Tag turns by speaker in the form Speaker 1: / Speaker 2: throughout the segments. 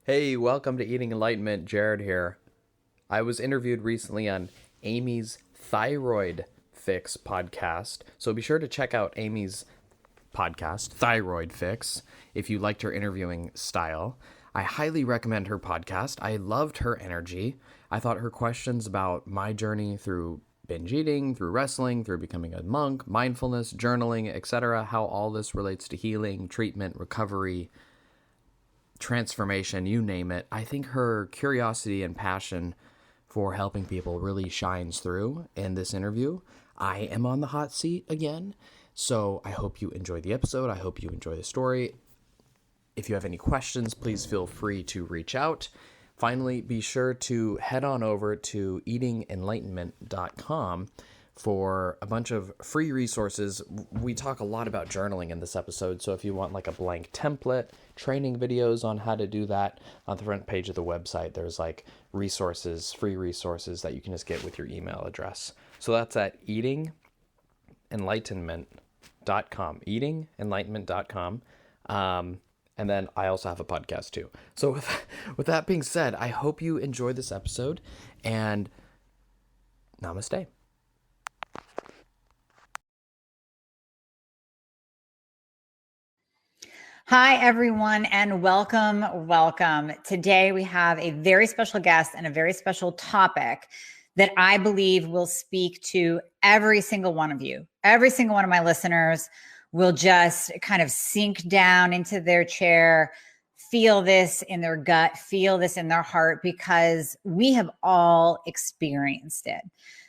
Speaker 1: Hey, welcome to Eating Enlightenment. Jared here. I was interviewed recently on Amie's Thyroid Fix podcast. So be sure to check out Amie's podcast, Thyroid Fix, if you liked her interviewing style. I highly recommend her podcast. I loved her energy. I thought her questions about my journey through binge eating, through wrestling, through becoming a monk, mindfulness, journaling, etc., how all this relates to healing, treatment, recovery, transformation, you name it. I think her curiosity and passion for helping people really shines through in this interview. I am on the hot seat again, so I hope you enjoy the episode. I hope you enjoy the story. If you have any questions, please feel free to reach out. Finally, be sure to head on over to eatingenlightenment.com for a bunch of free resources. We talk a lot about journaling in this episode, so if you want like a blank template, training videos on how to do that, on the front page of the website, there's like resources, free resources that you can just get with your email address. So that's at eatingenlightenment.com, eatingenlightenment.com. And then I also have a podcast too. So with that being said, I hope you enjoy this episode, and namaste.
Speaker 2: Hi, everyone, and welcome. Today, we have a very special guest and a very special topic that I believe will speak to every single one of you. Every single one of my listeners will just kind of sink down into their chair, feel this in their gut, feel this in their heart, because we have all experienced it.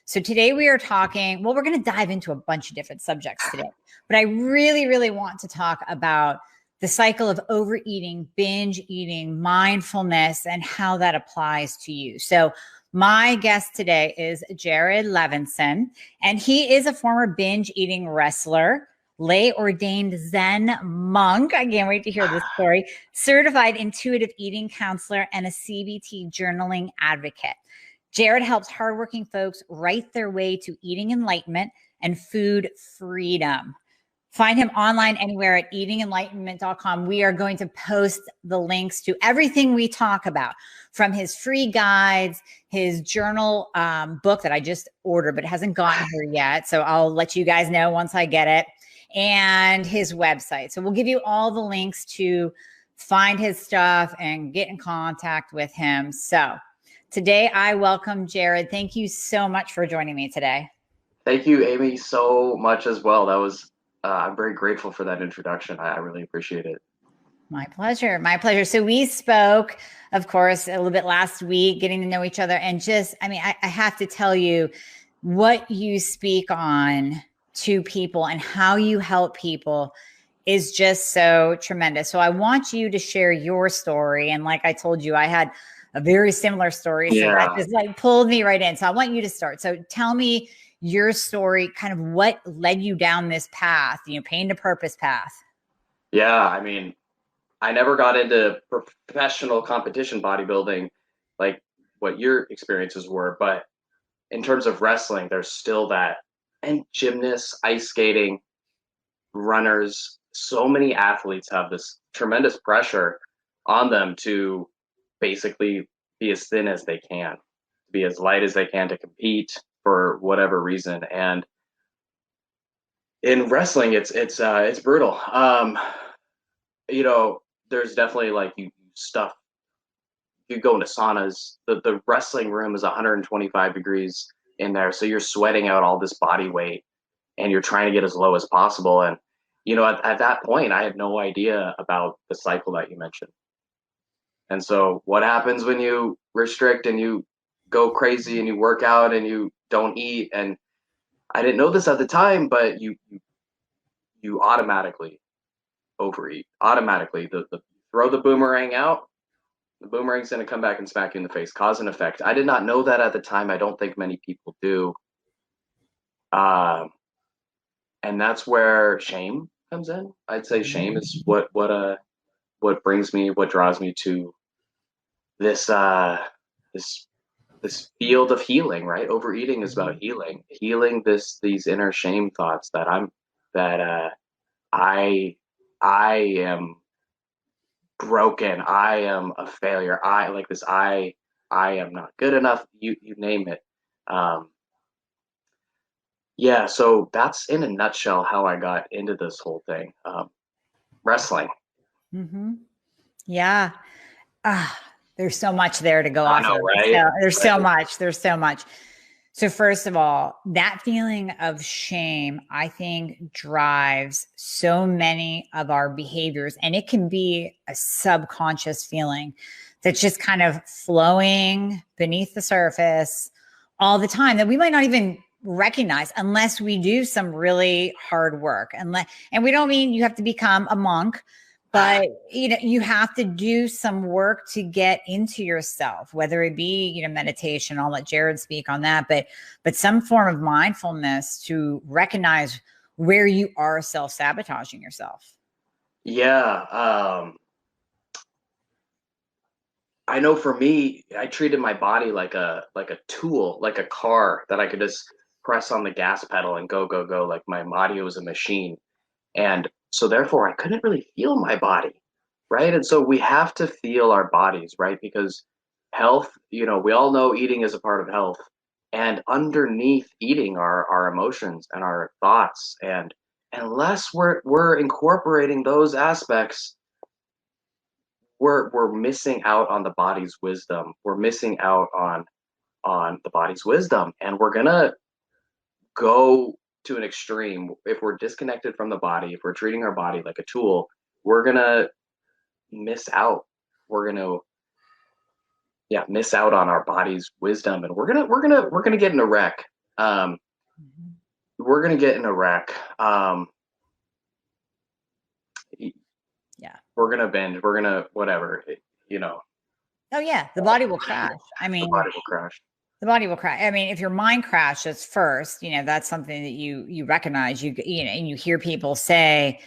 Speaker 2: So today we are talking, we're going to dive into a bunch of different subjects today, but I really want to talk about the cycle of overeating, binge eating, mindfulness, and how that applies to you. So my guest today is Jared Levenson, and he is a former binge eating wrestler, lay ordained Zen monk. I can't wait to hear this story. Certified intuitive eating counselor and a CBT journaling advocate. Jared helps hardworking folks write their way to eating enlightenment and food freedom. Find him online anywhere at eatingenlightenment.com. We are going to post the links to everything we talk about, from his free guides, his journal book that I just ordered, but it hasn't gotten here yet. So I'll let you guys know once I get it, and his website. So we'll give you all the links to find his stuff and get in contact with him. So today I welcome Jared. Thank you so much for joining me today.
Speaker 3: Thank you, Amie, so much as well. That was I'm very grateful for that introduction. I really appreciate it.
Speaker 2: My pleasure. So we spoke, of course, a little bit last week, getting to know each other. And just, I have to tell you, what you speak on to people and how you help people is just so tremendous. So I want you to share your story. And like I told you, I had a very similar story. So that just like pulled me right in. So I want you to start. So tell me your story, kind of what led you down this path, pain to purpose path.
Speaker 3: Yeah, I never got into professional competition bodybuilding like what your experiences were, but in terms of wrestling, there's still that, and gymnasts, ice skating, runners, so many athletes have this tremendous pressure on them to basically be as thin as they can, be as light as they can to compete for whatever reason. And in wrestling, it's brutal. There's definitely like you go into saunas. The wrestling room is 125 degrees in there, so you're sweating out all this body weight, and you're trying to get as low as possible. And at that point, I had no idea about the cycle that you mentioned. And so, what happens when you restrict and you go crazy and you work out and you don't eat? And I didn't know this at the time, but you automatically overeat. Automatically, the throw the boomerang out, the boomerang's going to come back and smack you in the face. Cause and effect. I did not know that at the time. I don't think many people do. And that's where shame comes in. I'd say shame is what draws me to this this field of healing, right? Overeating is about healing these inner shame thoughts that I am broken. I am a failure. I like this. I am not good enough. You name it. Um, yeah. So that's in a nutshell how I got into this whole thing. Wrestling.
Speaker 2: Mm-hmm. Yeah. Ah, there's so much there to go
Speaker 3: I
Speaker 2: off
Speaker 3: know,
Speaker 2: of.
Speaker 3: right?
Speaker 2: So there's
Speaker 3: Right.
Speaker 2: so much. There's so much. So first of all, that feeling of shame, I think, drives so many of our behaviors, and it can be a subconscious feeling that's just kind of flowing beneath the surface all the time that we might not even recognize unless we do some really hard work. And we don't mean you have to become a monk, but you have to do some work to get into yourself, whether it be meditation. I'll let Jared speak on that, but some form of mindfulness to recognize where you are self-sabotaging yourself.
Speaker 3: Yeah. I know for me, I treated my body like a tool, like a car that I could just press on the gas pedal and go, go, go. Like my body was a machine. And so therefore I couldn't really feel my body. Right. And so we have to feel our bodies, right? Because health, we all know eating is a part of health. And underneath eating are our emotions and our thoughts. And unless we're incorporating those aspects, we're missing out on the body's wisdom. We're missing out on the body's wisdom, and we're gonna go to an extreme if we're disconnected from the body. If we're treating our body like a tool, we're gonna miss out. We're gonna miss out on our body's wisdom, and we're gonna get in a wreck. Um,
Speaker 2: Mhm.
Speaker 3: we're gonna get in a wreck.
Speaker 2: Yeah.
Speaker 3: We're gonna binge. We're gonna whatever. You know,
Speaker 2: Oh yeah, the body will crash. I
Speaker 3: the
Speaker 2: mean,
Speaker 3: body will crash.
Speaker 2: the body will crash. I mean, if your mind crashes first, that's something that you recognize. And you hear people say,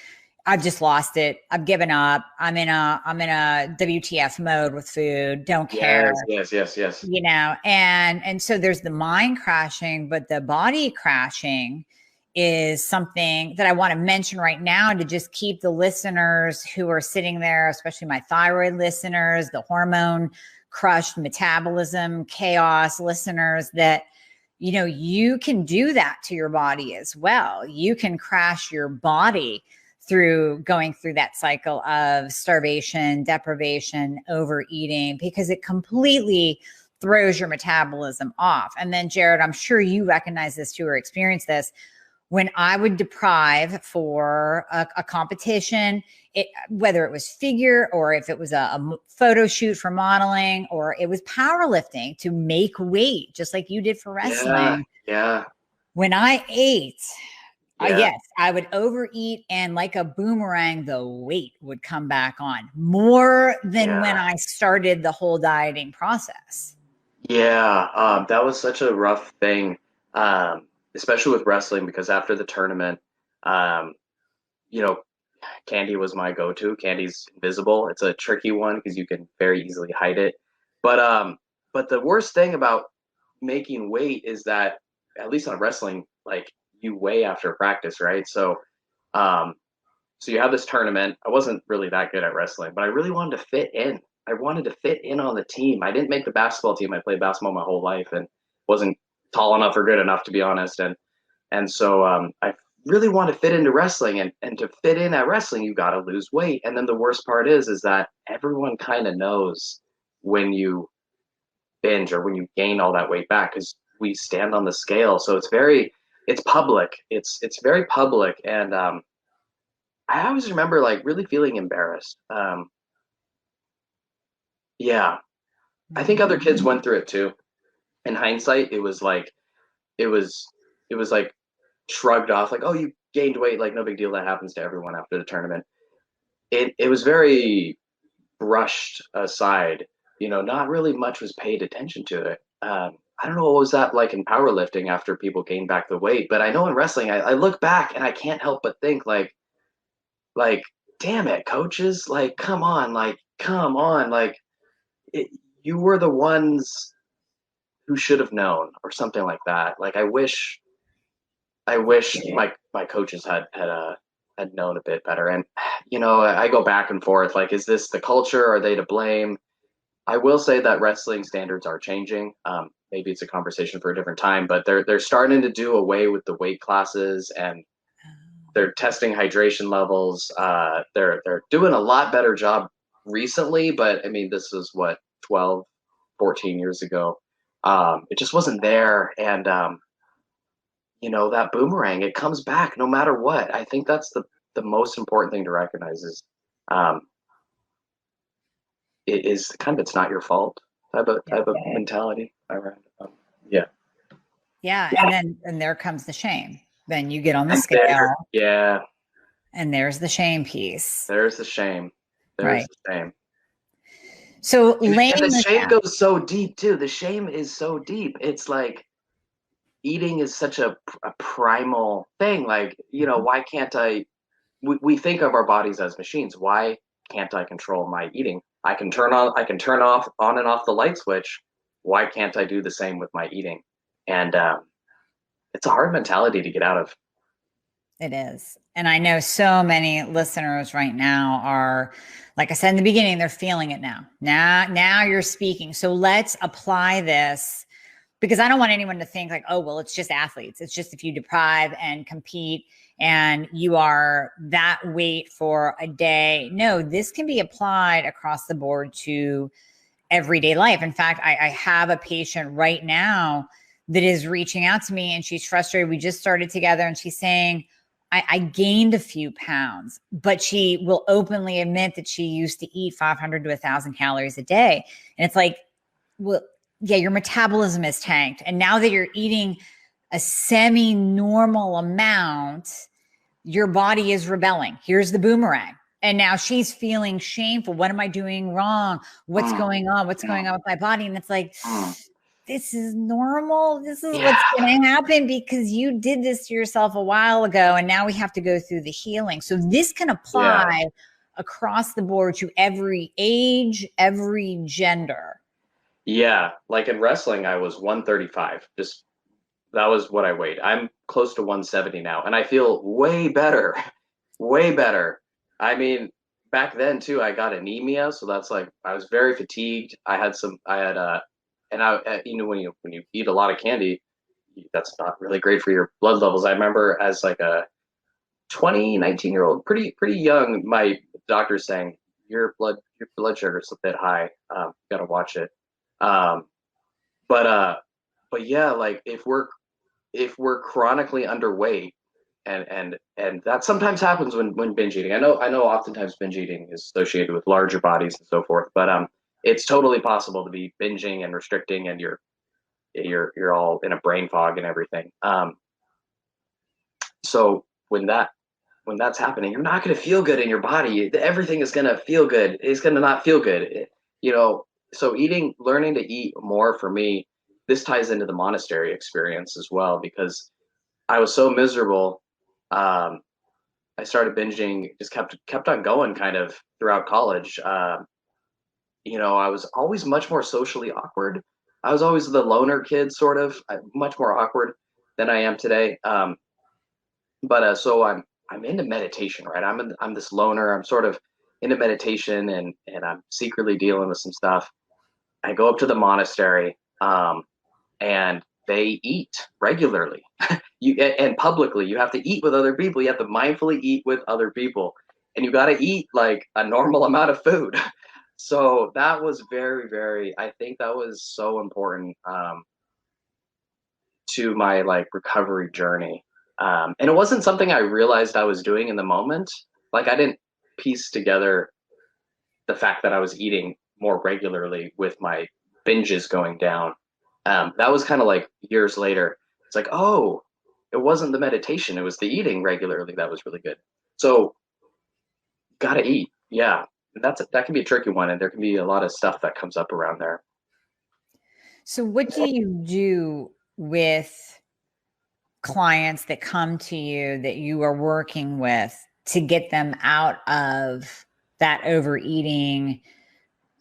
Speaker 2: "I've just lost it. I've given up. I'm in a WTF mode with food. Don't care."
Speaker 3: Yes, yes, yes, yes.
Speaker 2: And so there's the mind crashing, but the body crashing is something that I want to mention right now to just keep the listeners who are sitting there, especially my thyroid listeners, the hormone crushed metabolism chaos listeners, that you can do that to your body as well. You can crash your body through going through that cycle of starvation, deprivation, overeating, because it completely throws your metabolism off. And then, Jared, I'm sure you recognize this too or experience this. When I would deprive for a competition, whether it was figure or if it was a photo shoot for modeling or it was powerlifting to make weight, just like you did for
Speaker 3: Yeah,
Speaker 2: wrestling.
Speaker 3: yeah,
Speaker 2: When I ate,
Speaker 3: yeah,
Speaker 2: yes, I would overeat, and like a boomerang, the weight would come back on more than when
Speaker 3: yeah,
Speaker 2: I started the whole dieting process.
Speaker 3: yeah. That was such a rough thing, especially with wrestling because after the tournament, um, you know, candy was my go-to. Candy's invisible. It's a tricky one because you can very easily hide it. But um, but the worst thing about making weight is that at least on wrestling, like you weigh after practice, right? Um, so you have this tournament. I wasn't really that good at wrestling, but I really wanted to fit in. I wanted to fit in on the team. I didn't make the basketball team. I played basketball my whole life and wasn't tall enough or good enough to be honest. And so I really want to fit into wrestling, and to fit in at wrestling, you got to lose weight. And then the worst part is that everyone kind of knows when you binge or when you gain all that weight back because we stand on the scale. So it's public. It's very public, and I always remember like really feeling embarrassed. Yeah, I think other kids went through it too. In hindsight, it was it was like shrugged off, like, oh, you gained weight, like no big deal. That happens to everyone after the tournament. It was very brushed aside. Not really much was paid attention to it. I don't know what was that like in powerlifting after people gained back the weight, but I know in wrestling, I look back and I can't help but think like, damn it, coaches, like, come on, like, it, you were the ones who should have known, or something like that. Like, I wish my coaches had known a bit better. And, I go back and forth, like, is this the culture? Are they to blame? I will say that wrestling standards are changing. Maybe it's a conversation for a different time, but they're starting to do away with the weight classes, and they're testing hydration levels. They're doing a lot better job recently, but I mean, this was what, 12, 14 years ago. It just wasn't there. And, that boomerang, it comes back no matter what. I think that's the most important thing to recognize is, um, it is kind of, it's not your fault type of mentality around. Yeah.
Speaker 2: Yeah. And there comes the shame. Then you get on the
Speaker 3: And
Speaker 2: scale.
Speaker 3: yeah.
Speaker 2: And there's the shame piece.
Speaker 3: There's the shame. There's the shame.
Speaker 2: So
Speaker 3: and the shame goes so deep too. The shame is so deep. It's like eating is such a primal thing. Like, why can't we think of our bodies as machines. Why can't I control my eating? I can turn on and off the light switch. Why can't I do the same with my eating? And it's a hard mentality to get out of.
Speaker 2: It is. And I know so many listeners right now are, like I said in the beginning, they're feeling it now. Now you're speaking. So let's apply this, because I don't want anyone to think like, oh, well, it's just athletes. It's just if you deprive and compete and you are that weight for a day. No, this can be applied across the board to everyday life. In fact, I have a patient right now that is reaching out to me and she's frustrated. We just started together and she's saying, I gained a few pounds, but she will openly admit that she used to eat 500 to 1,000 calories a day. And it's like, well, yeah, your metabolism is tanked. And now that you're eating a semi-normal amount, your body is rebelling. Here's the boomerang. And now she's feeling shameful. What am I doing wrong? What's going on? What's going on with my body? And it's like, this is normal. This is what's going to happen because you did this to yourself a while ago. And now we have to go through the healing. So this can apply across the board to every age, every gender.
Speaker 3: Yeah. Like in wrestling, I was 135. That was what I weighed. I'm close to 170 now. And I feel way better, way better. I mean, back then too, I got anemia. So that's like, I was very fatigued. When you eat a lot of candy, that's not really great for your blood levels. I remember as like a 19-year-old, pretty young, my doctor saying your blood sugar is a bit high. Got to watch it. But yeah, like if we're chronically underweight, and that sometimes happens when binge eating. I know oftentimes binge eating is associated with larger bodies and so forth, but it's totally possible to be binging and restricting and you're all in a brain fog and everything. So when that's happening, you're not going to feel good in your body. Everything is going to feel good. It's going to not feel good. So learning to eat more for me, this ties into the monastery experience as well, because I was so miserable. I started binging, just kept on going kind of throughout college. I was always much more socially awkward. I was always the loner kid, sort of, much more awkward than I am today. So I'm into meditation, right? I'm this loner. I'm sort of into meditation, and I'm secretly dealing with some stuff. I go up to the monastery, and they eat regularly. And publicly, you have to eat with other people. You have to mindfully eat with other people, and you got to eat like a normal amount of food. So that was very, very, I think that was so important to my like recovery journey. And it wasn't something I realized I was doing in the moment. Like I didn't piece together the fact that I was eating more regularly with my binges going down. That was kind of like years later. It's like, oh, it wasn't the meditation. It was the eating regularly that was really good. So gotta eat. Yeah. That can be a tricky one. And there can be a lot of stuff that comes up around there.
Speaker 2: So what do you do with clients that come to you that you are working with to get them out of that overeating,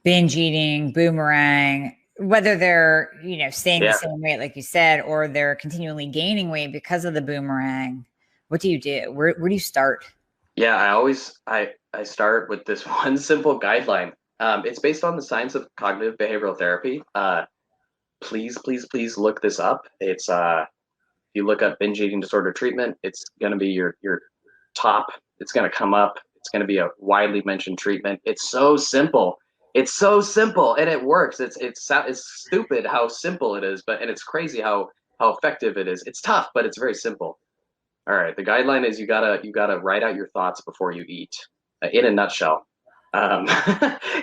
Speaker 2: binge eating, boomerang, whether they're, staying the same weight, like you said, or they're continually gaining weight because of the boomerang? What do you do? Where do you start?
Speaker 3: Yeah, I start with this one simple guideline. It's based on the science of cognitive behavioral therapy. Please look this up. It's if you look up binge eating disorder treatment, it's going to be your top. It's going to come up. It's going to be a widely mentioned treatment. It's so simple. It's so simple, and it works. It's stupid how simple it is, and it's crazy how effective it is. It's tough, but it's very simple. All right. The guideline is you gotta write out your thoughts before you eat. In a nutshell. Um,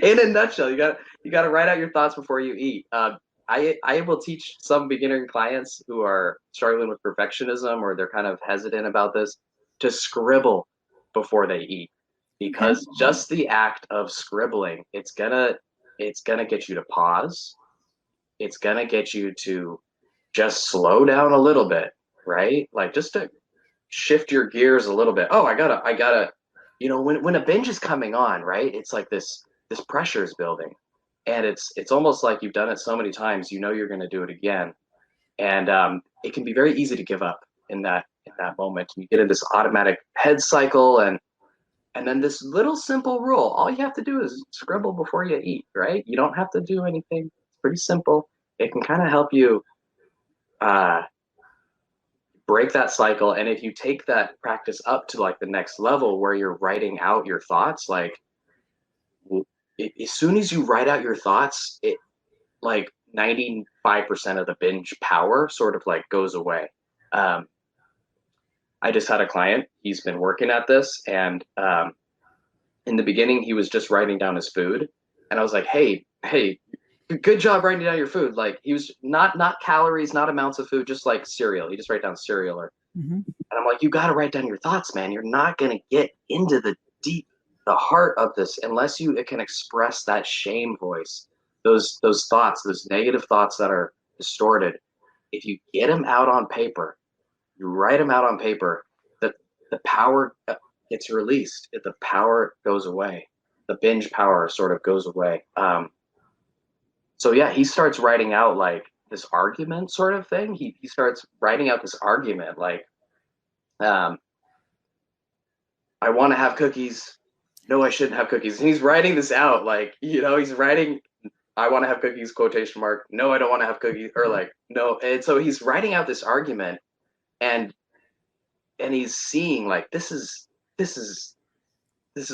Speaker 3: in a nutshell, you gotta write out your thoughts before you eat. I will teach some beginner clients who are struggling with perfectionism or they're kind of hesitant about this to scribble before they eat,
Speaker 2: Okay.
Speaker 3: because just the act of scribbling, it's gonna get you to pause. It's gonna get you to just slow down a little bit, right? Like just to shift your gears a little bit. Oh, I gotta, when a binge is coming on, right? It's like this pressure is building, and it's almost like you've done it so many times, you're going to do it again, and it can be very easy to give up in that moment. You get in this automatic head cycle, and then this little simple rule: all you have to do is scribble before you eat, right? You don't have to do anything. It's pretty simple. It can kind of help you. Uh, Break that cycle, and if you take that practice up to like the next level where you're writing out your thoughts, like as soon as you write out your thoughts, it like 95% of the binge power sort of like goes away. I just had a client, he's been working at this, and in the beginning he was just writing down his food, and I was like, hey, good job writing down your food. Like he was not calories, not amounts of food, just like cereal. He just write down cereal. Or
Speaker 2: Mm-hmm.
Speaker 3: And I'm like, you got to write down your thoughts, man. You're not going to get into the heart of this unless you can express that shame voice, those thoughts, those negative thoughts that are distorted. If you get them out on paper, you write them out on paper, the power gets released. The power goes away. The binge power sort of goes away. So yeah, he starts writing out like this argument sort of thing. He starts writing out this argument like, um, I want to have cookies. No, I shouldn't have cookies. And he's writing this out, like, he's writing, I want to have cookies, quotation mark. No, I don't want to have cookies, or like, no. And so he's writing out this argument, and he's seeing like this is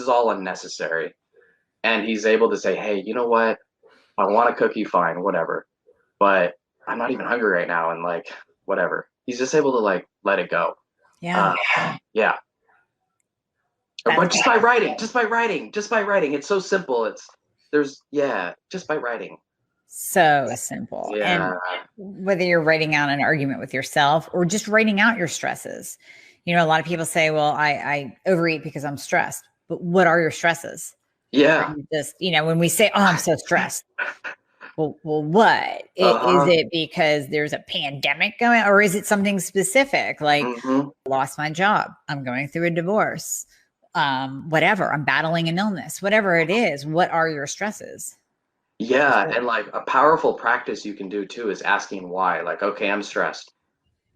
Speaker 3: all unnecessary. And he's able to say, hey, you know what? I want a cookie, fine, whatever. But I'm not even hungry right now, and like, whatever. He's just able to like let it go.
Speaker 2: Yeah.
Speaker 3: Yeah. But
Speaker 2: That's
Speaker 3: just by writing. It's so simple. Just by writing.
Speaker 2: so simple.
Speaker 3: Yeah.
Speaker 2: And whether you're writing out an argument with yourself or just writing out your stresses, a lot of people say, well, I overeat because I'm stressed. But what are your stresses? Are
Speaker 3: Yeah.
Speaker 2: you just, when we say, oh, I'm so stressed. Well, what? Is
Speaker 3: Uh-huh.
Speaker 2: it because there's a pandemic going, or is it something specific? Like,
Speaker 3: Mm-hmm.
Speaker 2: I lost my job. I'm going through a divorce. Whatever. I'm battling an illness. Whatever it is, what are your stresses?
Speaker 3: Yeah. And like a powerful practice you can do too is asking why. Like, okay, I'm stressed.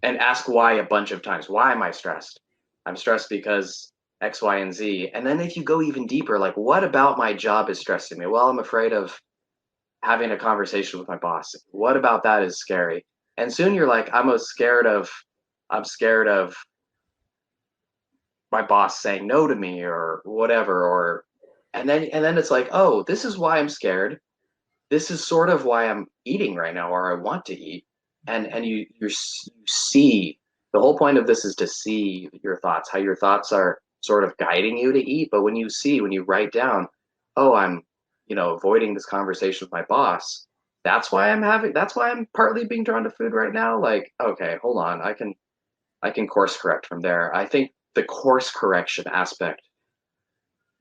Speaker 3: And ask why a bunch of times. Why am I stressed? I'm stressed because X, Y, and Z. And then if you go even deeper, like, what about my job is stressing me? Well, I'm afraid of having a conversation with my boss. What about that is scary? And soon you're like, I'm scared of my boss saying no to me or whatever. And then it's like, oh, this is why I'm scared. This is sort of why I'm eating right now, or I want to eat. And you see, the whole point of this is to see your thoughts, how your thoughts are sort of guiding you to eat. But when you write down, oh, I'm avoiding this conversation with my boss, that's why I'm partly being drawn to food right now. Like, okay, hold on, I can course correct from there. I think the course correction aspect,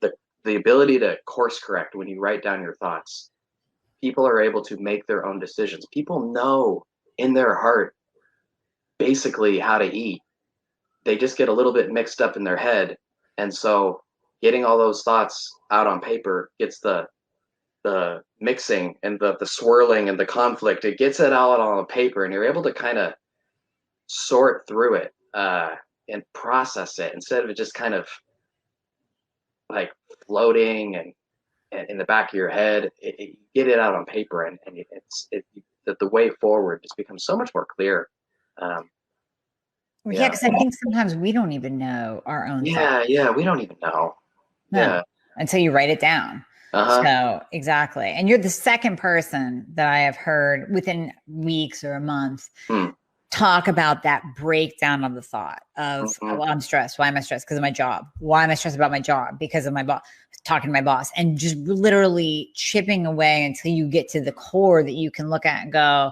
Speaker 3: the the ability to course correct when you write down your thoughts, people are able to make their own decisions. People know in their heart basically how to eat. They just get a little bit mixed up in their head. And so getting all those thoughts out on paper gets the mixing and the swirling and the conflict. It gets it out on the paper, and you're able to kind of sort through it and process it instead of it just kind of like floating and in the back of your head, get it out on paper, and the way forward just becomes so much more clear.
Speaker 2: Well, yeah,
Speaker 3: Yeah,
Speaker 2: because I think sometimes we don't even know our own thoughts.
Speaker 3: yeah, we don't even know.
Speaker 2: No,
Speaker 3: Yeah,
Speaker 2: until you write it down.
Speaker 3: uh-huh.
Speaker 2: So exactly. And you're the second person that I have heard within weeks or a month
Speaker 3: Hmm.
Speaker 2: talk about that breakdown of the thought of,
Speaker 3: Mm-hmm.
Speaker 2: oh, well, I'm stressed. Why am I stressed? Because of my job. Why am I stressed about my job? Because of my boss, talking to my boss, and just literally chipping away until you get to the core that you can look at and go,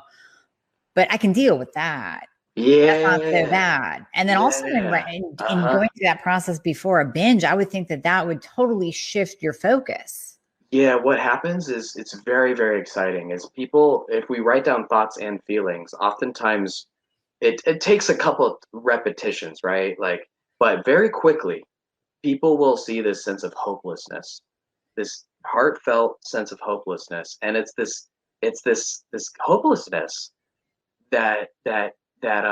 Speaker 2: but I can deal with that. That's not so
Speaker 3: Yeah,
Speaker 2: bad. And then also
Speaker 3: yeah,
Speaker 2: in
Speaker 3: uh-huh.
Speaker 2: going through that process before a binge, I would think that that would totally shift your focus.
Speaker 3: Yeah, what happens is it's very, very exciting. Is people, if we write down thoughts and feelings, oftentimes it takes a couple of repetitions, right? Like, but very quickly, people will see this sense of hopelessness, this heartfelt sense of hopelessness, and it's this hopelessness that that that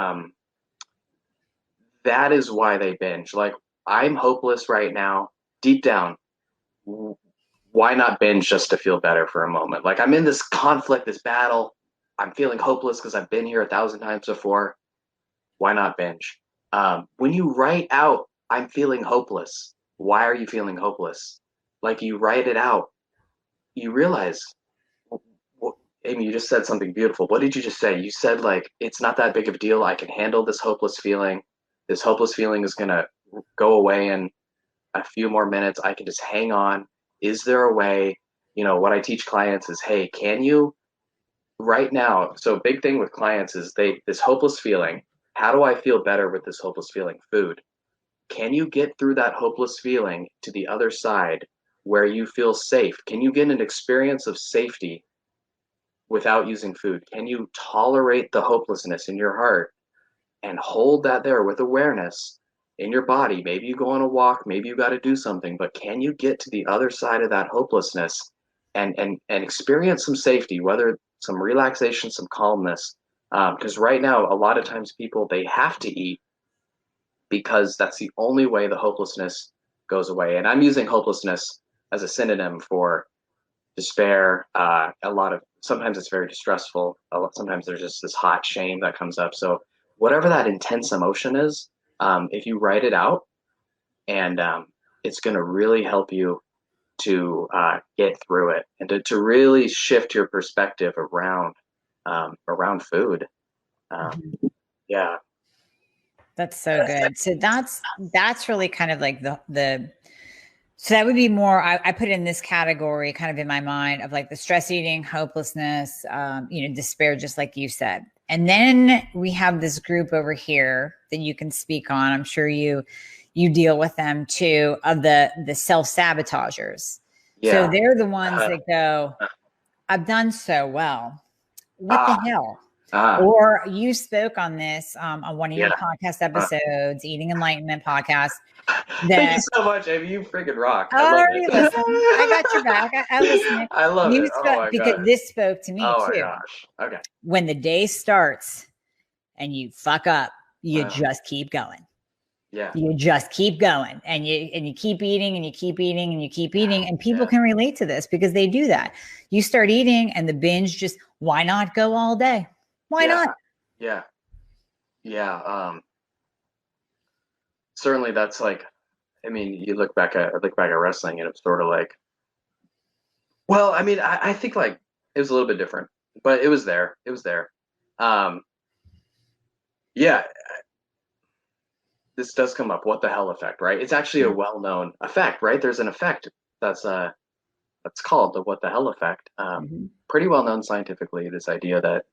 Speaker 3: that is why they binge. Like, I'm hopeless right now, deep down. Why not binge just to feel better for a moment? Like, I'm in this conflict, this battle. I'm feeling hopeless because I've been here 1,000 times before. Why not binge? When you write out, I'm feeling hopeless. Why are you feeling hopeless? Like, you write it out, you realize, Amie, you just said something beautiful. What did you just say? You said, like, it's not that big of a deal. I can handle this hopeless feeling. This hopeless feeling is going to go away in a few more minutes. I can just hang on. Is there a way? What I teach clients is, hey, can you right now? So big thing with clients is this hopeless feeling. How do I feel better with this hopeless feeling? Food. Can you get through that hopeless feeling to the other side where you feel safe? Can you get an experience of safety without using food? Can you tolerate the hopelessness in your heart and hold that there with awareness in your body? Maybe you go on a walk, maybe you got to do something, but can you get to the other side of that hopelessness and experience some safety, whether some relaxation, some calmness? Because right now, a lot of times people, they have to eat because that's the only way the hopelessness goes away. And I'm using hopelessness as a synonym for despair. A lot of sometimes it's very distressful. Sometimes there's just this hot shame that comes up. So whatever that intense emotion is, if you write it out, and it's going to really help you to get through it and to really shift your perspective around food. Um,
Speaker 2: Mhm.
Speaker 3: yeah.
Speaker 2: That's so good. So that's really kind of like the so that would be more I put it in this category kind of in my mind of like the stress eating, hopelessness, despair, just like you said. And then we have this group over here that you can speak on. I'm sure you deal with them too, of the self sabotagers. So
Speaker 3: Yeah.
Speaker 2: they're the ones
Speaker 3: Uh,
Speaker 2: that go, I've done so well. What the
Speaker 3: ah,
Speaker 2: hell?
Speaker 3: ah,
Speaker 2: Or you spoke on this on one of
Speaker 3: yeah.
Speaker 2: your podcast
Speaker 3: Uh,
Speaker 2: episodes, Eating Enlightenment podcast,
Speaker 3: Thank you
Speaker 2: that
Speaker 3: so much, Amy. You freaking rock. I love
Speaker 2: already listen. I got your back.
Speaker 3: it.
Speaker 2: I listen.
Speaker 3: I love
Speaker 2: You
Speaker 3: it. Oh
Speaker 2: spoke
Speaker 3: my
Speaker 2: because
Speaker 3: god.
Speaker 2: this spoke to me
Speaker 3: Oh my
Speaker 2: too.
Speaker 3: gosh. Okay.
Speaker 2: When the day starts and you fuck up, you
Speaker 3: Wow.
Speaker 2: just keep going.
Speaker 3: Yeah.
Speaker 2: You just keep going and you keep eating and you keep eating and you keep eating. And people
Speaker 3: Yeah.
Speaker 2: can relate to this because they do that. You start eating and the binge just, why not go all day? Why
Speaker 3: Yeah.
Speaker 2: not?
Speaker 3: Yeah. Yeah. Certainly that's like, I mean, I look back at wrestling and it's sort of like, well, I mean, I think like it was a little bit different, but it was there. It was there. Um, yeah, this does come up. What the hell effect, right? It's actually a well-known effect, right? There's an effect that's that's called the what the hell effect.
Speaker 2: Mhm.
Speaker 3: Pretty well known scientifically. This idea that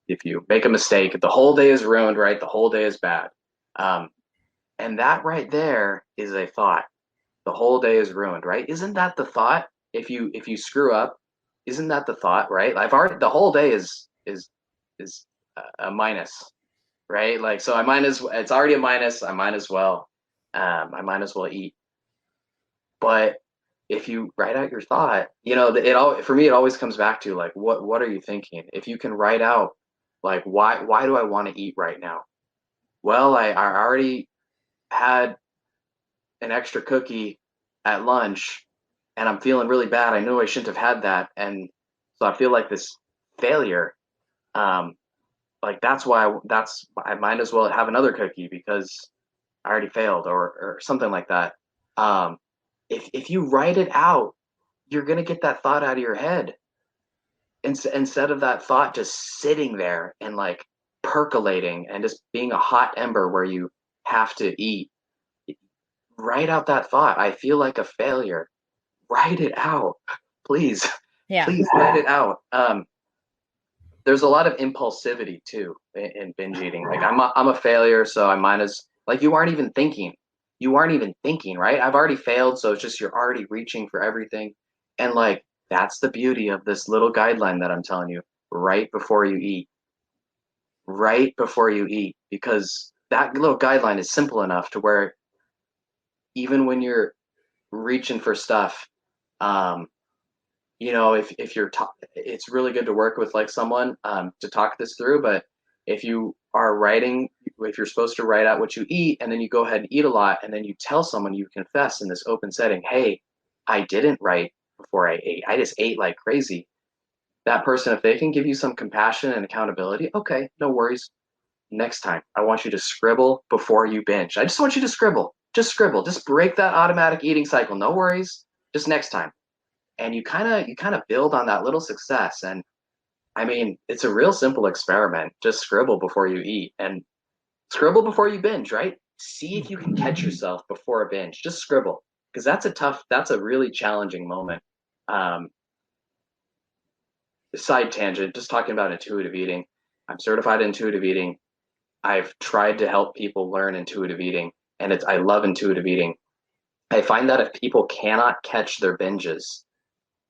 Speaker 3: if you make a mistake, the whole day is ruined, right? The whole day is bad. Um, and that right there is a thought. The whole day is ruined, right? Isn't that the thought? If you screw up, isn't that the thought, right? I've already the whole day is a minus, right? Like, so I might as it's already a minus. I might as well eat. But if you write out your thought, it all for me it always comes back to like what are you thinking? If you can write out like why do I want to eat right now? Well, I already had an extra cookie at lunch and I'm feeling really bad. I know I shouldn't have had that. And so I feel like this failure. Like I might as well have another cookie because I already failed or something like that. Um, if you write it out, you're going to get that thought out of your head instead of that thought just sitting there and like percolating and just being a hot ember where you have to eat. Write out that thought. I feel like a failure. Write it out. Please,
Speaker 2: Yeah.
Speaker 3: please write it out. There's a lot of impulsivity too in binge eating. Like I'm a failure, so I might as like you aren't even thinking. You aren't even thinking, right? I've already failed, so it's just you're already reaching for everything. And like that's the beauty of this little guideline that I'm telling you right before you eat. Right before you eat, because that little guideline is simple enough to where even when you're reaching for stuff, um, if you're it's really good to work with like someone to talk this through. But if you are writing, if you're supposed to write out what you eat and then you go ahead and eat a lot and then you tell someone, you confess in this open setting, hey, I didn't write before I ate, I just ate like crazy. That person, if they can give you some compassion and accountability, okay, no worries. Next time I want you to scribble before you binge. I just want you to scribble, just break that automatic eating cycle. No worries, just next time. And you kind of build on that little success. And I mean, it's a real simple experiment. Just scribble before you eat and scribble before you binge, right? See if you can catch yourself before a binge. Just scribble, because that's a really challenging moment. um, Side tangent, just talking about intuitive eating. I'm certified in intuitive eating. I've tried to help people learn intuitive eating, and I love intuitive eating. I find that if people cannot catch their binges,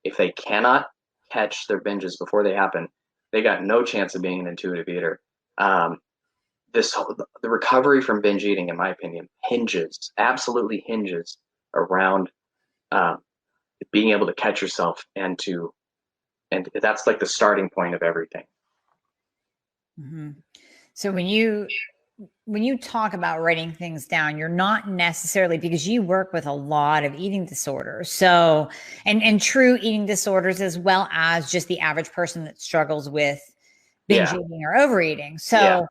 Speaker 3: if they cannot catch their binges before they happen, they got no chance of being an intuitive eater. Um, the recovery from binge eating, in my opinion, absolutely hinges around um, being able to catch yourself and that's like the starting point of everything.
Speaker 2: Mm-hmm. So when you talk about writing things down, you're not necessarily, because you work with a lot of eating disorders. So, and true eating disorders, as well as just the average person that struggles with binge
Speaker 3: Yeah,
Speaker 2: eating or overeating.
Speaker 3: yeah,
Speaker 2: So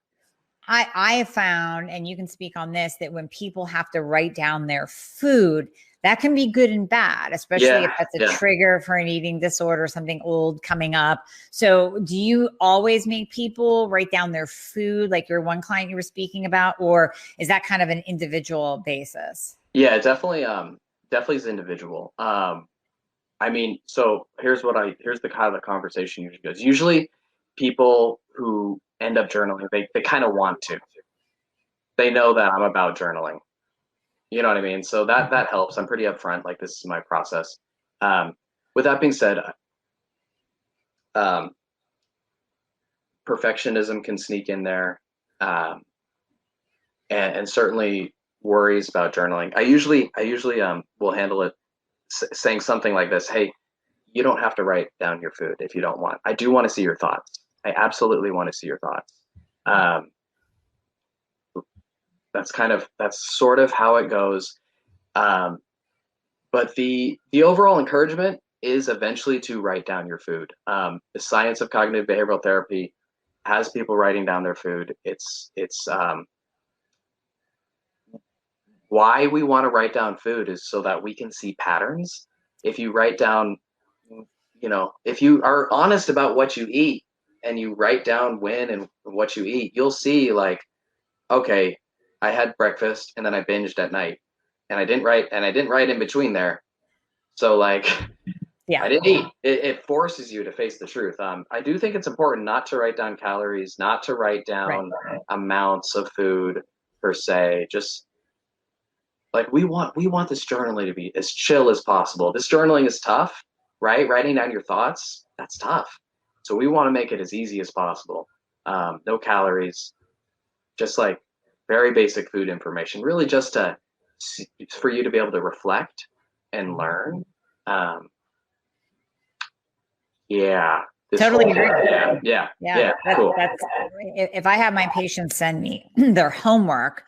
Speaker 2: I have found, and you can speak on this, that when people have to write down their food, that can be good and bad, especially if
Speaker 3: yeah,
Speaker 2: that's a
Speaker 3: yeah.
Speaker 2: trigger for an eating disorder, something old coming up. So do you always make people write down their food, like your one client you were speaking about, or is that kind of an individual basis?
Speaker 3: Yeah, definitely is individual. I mean, so here's the kind of the conversation usually goes. Usually people who end up journaling, they kind of want to. They know that I'm about journaling. You know what I mean? So that helps. I'm pretty upfront, like this is my process. Um, with that being said, um, perfectionism can sneak in there, um, and certainly worries about journaling. I usually will handle it saying something like this: Hey, you don't have to write down your food if you don't want. I do want to see your thoughts. I absolutely want to see your thoughts. Um, that's sort of how it goes. Um, but the overall encouragement is eventually to write down your food. The science of cognitive behavioral therapy has people writing down their food. It's why we want to write down food is so that we can see patterns. If you write down, if you are honest about what you eat and you write down when and what you eat, you'll see like, okay, I had breakfast and then I binged at night and I didn't write in between there. So like
Speaker 2: Yeah.
Speaker 3: I didn't eat. It forces you to face the truth. I do think it's important not to write down calories, not to write
Speaker 2: Right.
Speaker 3: down amounts of food per se. Just like we want this journaling to be as chill as possible. This journaling is tough, right? Writing down your thoughts, that's tough. So we want to make it as easy as possible. No calories, just like very basic food information, really just for you to be able to reflect and learn. Um, yeah, this
Speaker 2: Totally
Speaker 3: whole
Speaker 2: agree. Yeah.
Speaker 3: yeah, cool.
Speaker 2: That's if I have my patients send me their homework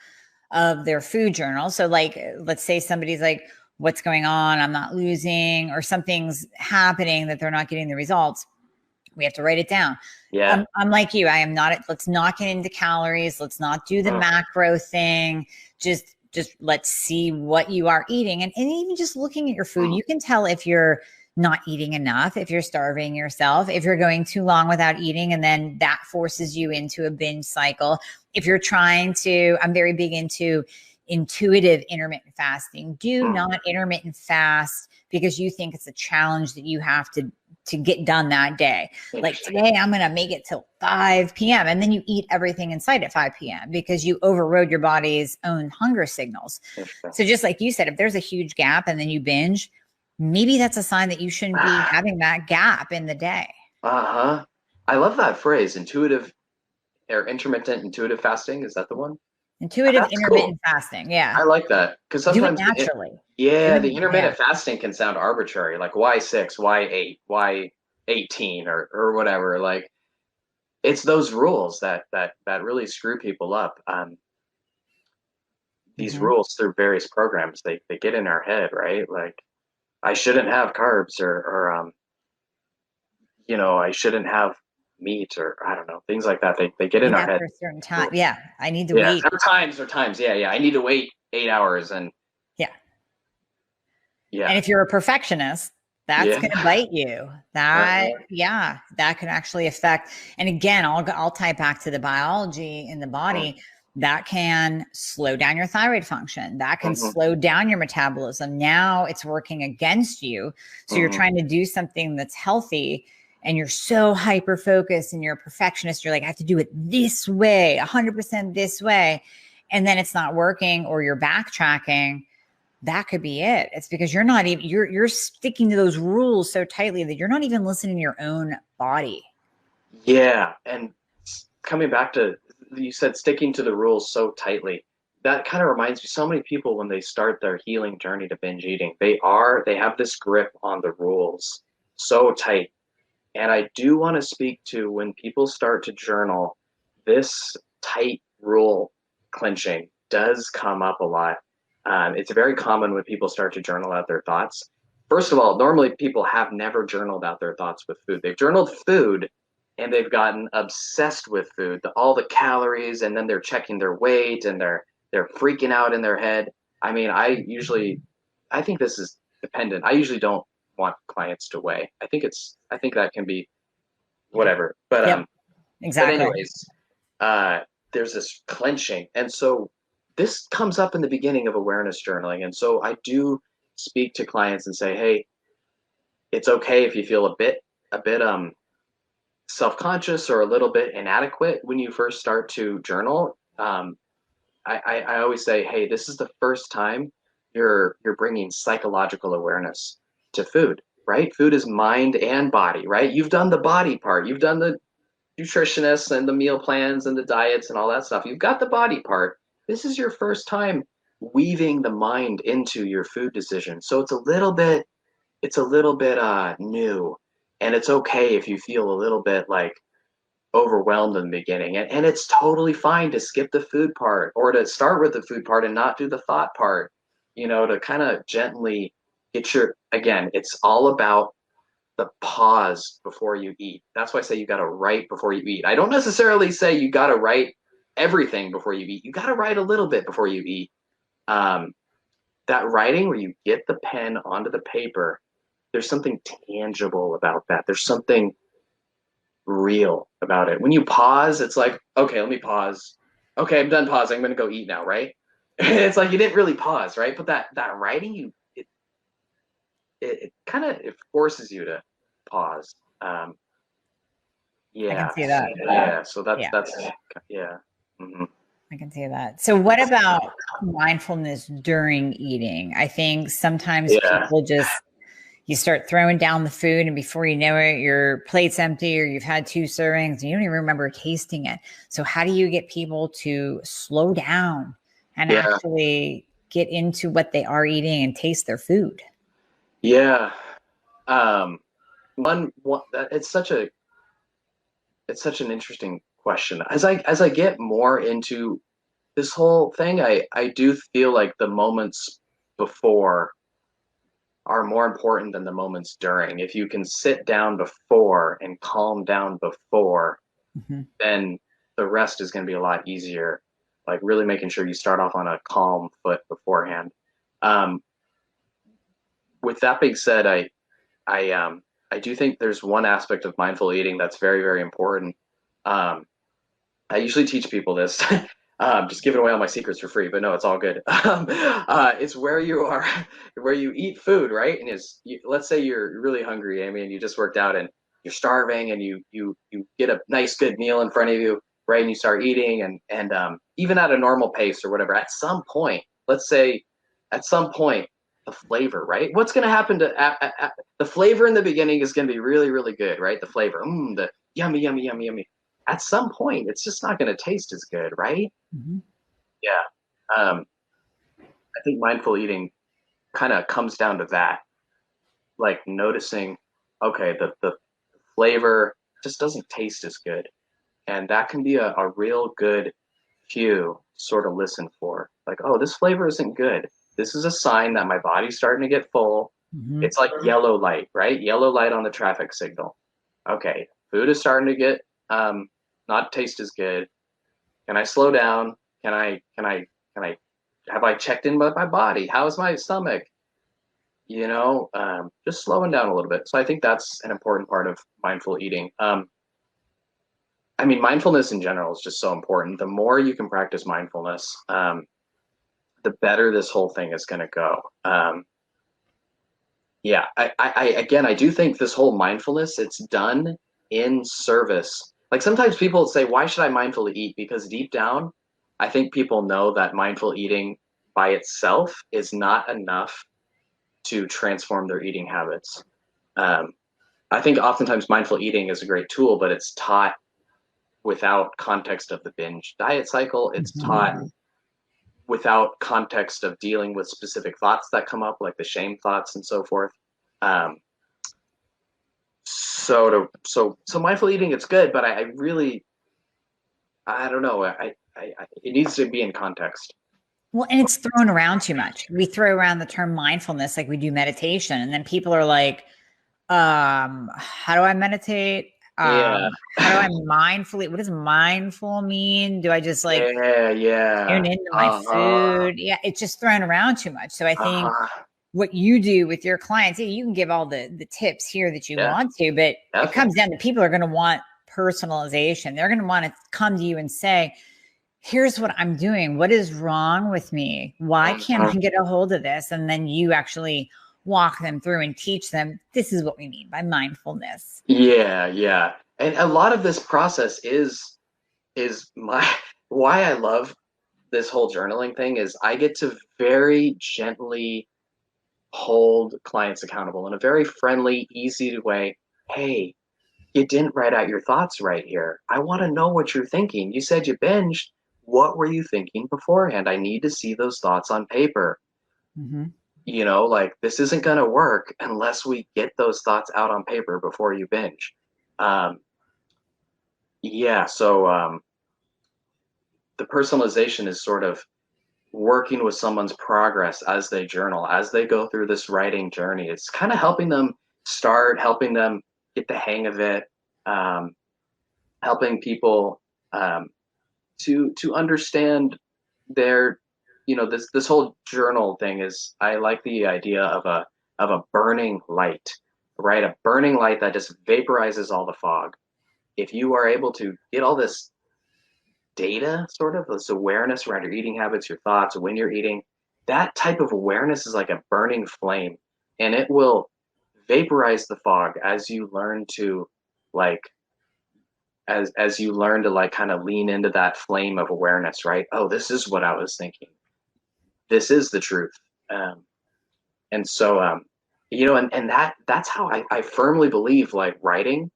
Speaker 2: of their food journal. So like, let's say somebody's like, what's going on, I'm not losing, or something's happening that they're not getting the results, we have to write it down.
Speaker 3: Yeah.
Speaker 2: I'm like you. I am not, let's not get into calories. Let's not do the macro thing. Just let's see what you are eating. And even just looking at your food, you can tell if you're not eating enough, if you're starving yourself, if you're going too long without eating, and then that forces you into a binge cycle. If you're trying to, I'm very big into intuitive intermittent fasting. Do not intermittent fast because you think it's a challenge that you have to get done that day. Like today, I'm going to make it till 5 p.m. And then you eat everything inside at 5 p.m. because you overrode your body's own hunger signals. So just like you said, if there's a huge gap and then you binge, maybe that's a sign that you shouldn't be having that gap in the day.
Speaker 3: I love that phrase, intuitive or intermittent intuitive fasting. Is that the one?
Speaker 2: Intuitive intermittent fasting. Yeah.
Speaker 3: I like that because
Speaker 2: Do it
Speaker 3: sometimes
Speaker 2: naturally.
Speaker 3: the intermittent fasting can sound arbitrary, like why 6, why 8, why 18 or whatever. Like it's those rules that really screw people up. These rules through various programs, they get in our head, right? Like I shouldn't have carbs or I shouldn't have meat or I don't know, things like that. They get in our head.
Speaker 2: After a certain time. Yeah. I need to wait.
Speaker 3: There are times. Yeah. I need to wait 8 hours and
Speaker 2: yeah. And if you're a perfectionist, that's going to bite you. That can actually affect. And again, I'll tie it back to the biology in the body. That can slow down your thyroid function. That can slow down your metabolism. Now it's working against you. So you're trying to do something that's healthy and you're so hyper focused and you're a perfectionist. You're like, I have to do it this way, 100% this way. And then it's not working or you're backtracking. That could be it. It's because you're not even, you're sticking to those rules so tightly that you're not even listening to your own body.
Speaker 3: Yeah. And coming back to, you said sticking to the rules so tightly, that kind of reminds me, so many people, when they start their healing journey to binge eating, they have this grip on the rules so tight. And I do want to speak to when people start to journal, this tight rule clenching does come up a lot. It's very common when people start to journal out their thoughts. First of all, normally people have never journaled out their thoughts with food. They've journaled food and they've gotten obsessed with food, all the calories, and then they're checking their weight and they're freaking out in their head. I mean, I think this is dependent. I usually don't want clients to weigh. I think that can be whatever. But
Speaker 2: exactly.
Speaker 3: But anyways, there's this clenching, and so this comes up in the beginning of awareness journaling. And so I do speak to clients and say, hey, it's okay if you feel a bit self-conscious or a little bit inadequate when you first start to journal. I always say, hey, this is the first time you're bringing psychological awareness to food, right? Food is mind and body, right? You've done the body part. You've done the nutritionists and the meal plans and the diets and all that stuff. You've got the body part. This is your first time weaving the mind into your food decision. So it's a little bit new, and it's okay if you feel a little bit like overwhelmed in the beginning, and it's totally fine to skip the food part or to start with the food part and not do the thought part, to kind of gently again, it's all about the pause before you eat. That's why I say you got to write before you eat. I don't necessarily say you got to write everything before you eat. You got to write a little bit before you eat. That writing where you get the pen onto the paper, there's something tangible about that. There's something real about it. When you pause, it's like, okay, let me pause. Okay, I'm done pausing. I'm going to go eat now, right? It's like you didn't really pause, right? But that writing, it kind of it forces you to pause.
Speaker 2: I can see that.
Speaker 3: Yeah. So that's yeah. Mm-hmm.
Speaker 2: I can see that. So what about mindfulness during eating? I think sometimes people you start throwing down the food and before you know it, your plate's empty or you've had 2 servings and you don't even remember tasting it. So how do you get people to slow down and actually get into what they are eating and taste their food?
Speaker 3: Yeah. It's such an interesting question. As I get more into this whole thing, I do feel like the moments before are more important than the moments during. If you can sit down before and calm down before,
Speaker 2: Mm-hmm.
Speaker 3: then the rest is going to be a lot easier. Like really making sure you start off on a calm foot beforehand. Um, with that being said, I do think there's one aspect of mindful eating that's very, very important. Um, I usually teach people this, just giving away all my secrets for free, but no, it's all good. It's where you are, where you eat food, right? And let's say you're really hungry, Amy, and you just worked out and you're starving, and you get a nice, good meal in front of you, right? And you start eating, and even at a normal pace or whatever, at some point, let's say, at some point, the flavor, right? What's going to happen to the flavor in the beginning is going to be really, really good, right? The flavor, the yummy, yummy, yummy, yummy. At some point, it's just not going to taste as good, right?
Speaker 2: Mm-hmm.
Speaker 3: Yeah. I think mindful eating kind of comes down to that, like noticing, okay, the flavor just doesn't taste as good. And that can be a real good cue to sort of listen for. Like, oh, this flavor isn't good. This is a sign that my body's starting to get full.
Speaker 2: Mm-hmm.
Speaker 3: It's like yellow light, right? Yellow light on the traffic signal. Okay, food is starting to get not taste as good. Can I slow down? Can I have I checked in with my body? How's my stomach? Just slowing down a little bit. So I think that's an important part of mindful eating. I mean, mindfulness in general is just so important. The more you can practice mindfulness, the better this whole thing is going to go. Yeah, again, I do think this whole mindfulness, it's done in service. Like sometimes people say, why should I mindfully eat? Because deep down, I think people know that mindful eating by itself is not enough to transform their eating habits. Um, I think oftentimes mindful eating is a great tool, but it's taught without context of the binge diet cycle. It's taught
Speaker 2: Mm-hmm.
Speaker 3: without context of dealing with specific thoughts that come up, like the shame thoughts and so forth. Um, so mindful eating, it's good, but I really, I don't know. It needs to be in context.
Speaker 2: Well, and it's thrown around too much. We throw around the term mindfulness like we do meditation, and then people are like, how do I meditate?
Speaker 3: Yeah,
Speaker 2: How do I mindfully, what does mindful mean? Do I just like
Speaker 3: yeah.
Speaker 2: tune into my
Speaker 3: Uh-huh.
Speaker 2: food? Yeah, it's just thrown around too much. So I think
Speaker 3: Uh-huh.
Speaker 2: what you do with your clients, yeah, you can give all the tips here that you
Speaker 3: Yeah,
Speaker 2: want to, but it
Speaker 3: definitely.
Speaker 2: comes down to people are going to want personalization. They're going to want to come to you and say, here's what I'm doing. What is wrong with me? Why can't I
Speaker 3: Mhm.
Speaker 2: get a hold of this? And then you actually walk them through and teach them this is what we mean by mindfulness.
Speaker 3: Yeah, yeah. And a lot of this process is my why I love this whole journaling thing is I get to very gently hold clients accountable in a very friendly, easy way. Hey, you didn't write out your thoughts right here. I want to know what you're thinking. You said you binged. What were you thinking beforehand? I need to see those thoughts on paper.
Speaker 2: Mm-hmm.
Speaker 3: Like this isn't going to work unless we get those thoughts out on paper before you binge. Um, yeah, so the personalization is sort of working with someone's progress as they journal, as they go through this writing journey. It's kind of helping them get the hang of it, um, helping people um, to understand their, this whole journal thing is. I like the idea of a burning light, right? A burning light that just vaporizes all the fog. If you are able to get all this data, sort of this awareness around your eating habits, your thoughts, when you're eating, that type of awareness is like a burning flame, and it will vaporize the fog as you learn to like as you learn to like kind of lean into that flame of awareness, right? Oh, this is what I was thinking. This is the truth. um, and so and that's how I firmly believe like writing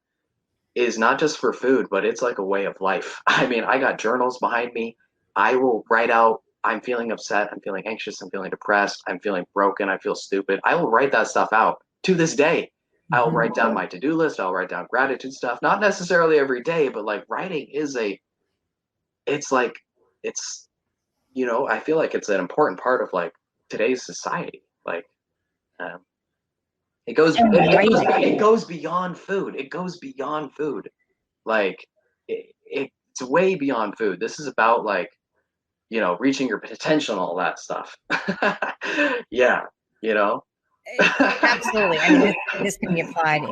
Speaker 3: is not just for food, but it's like a way of life. I mean, I got journals behind me. I will write out, I'm feeling upset, I'm feeling anxious, I'm feeling depressed, I'm feeling broken, I feel stupid. I will write that stuff out to this day. I'll
Speaker 2: Mm-hmm.
Speaker 3: write down my to-do list, I'll write down gratitude stuff, not necessarily every day, but like writing is it's like, it's, I feel like it's an important part of like today's society. Like, um,
Speaker 2: And writing.
Speaker 3: it goes beyond food. It goes beyond food. Like it's way beyond food. This is about like, reaching your potential and all that stuff. Yeah, you know.
Speaker 2: Absolutely. I mean, this can be applied